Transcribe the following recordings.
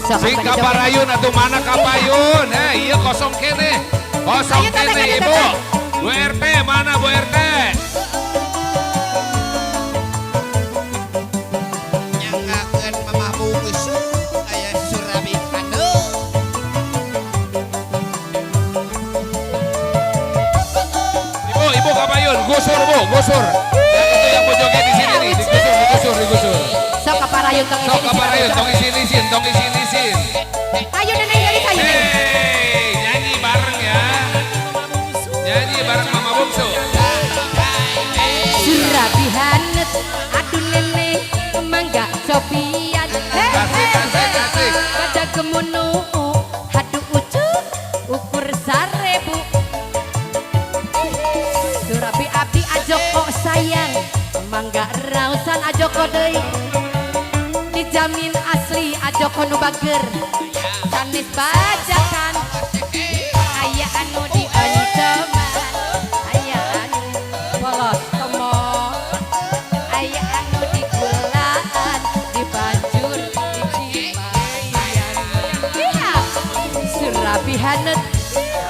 Sing kaparayun atau mana kapayun? Iya kosong kene. Kosong kene Ibu. Bu RT mana Bu RT? Nyangakeun mamah bungkus aya surabi kanu. Ibu kapayun, gusur Bu, gusur. Yang itu yang pojoknya di sini nih, digusur. Sok kaparayun tong Sok kaparayun, tong isin. Ayo nenek dari kayu. Nyanyi bareng ya. Nyanyi bareng Mama Bungsu. Surabi hanet, aduh nenek mangga sopian. Kasih. Pada kemono, aduh ukur 1000. Surabi abdi ajoko sayang, mangga rausan ajoko deui. Dijamin asli ajoko nu bager. Sanes bajakan aya anu di ancaman, aya anu polos tomo, aya anu di gulaan, di banjur di cimayan. Lihat Surabi hanet,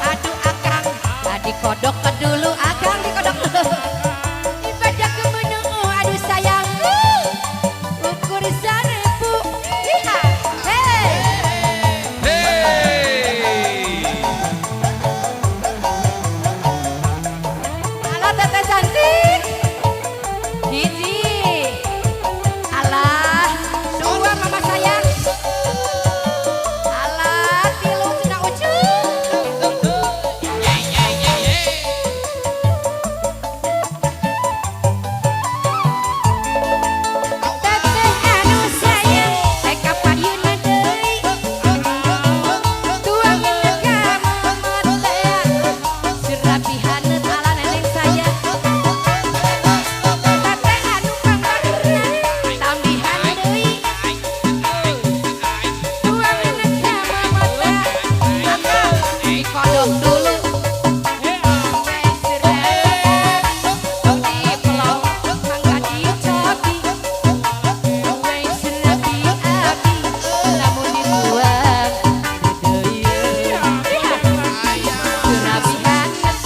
aduh akang, adik kodok ke dulu, akang dikodok dulu. Ibadah kemenung, aduh sayang, ukur 1000. Lihat, hei. Halo teteh cantik. Hiji. Alah, 2 mama sayang. Alah, 3 cenah ucup. Teteh anu sayang, teka payuna deui. Tuangin ka mamotean, Surabi hanet ala neneng sayang. Teteh anu pangkarunan, tambihan deui. Tuangin ka mamotean, akang dikodok dulu. Di pelong, mangga dicobi. Wei Surabi abdi, lamun dibuang deui. Lihat, Surabi hanet,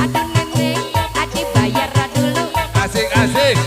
aduh neneng, adi bayar dulu. Asik.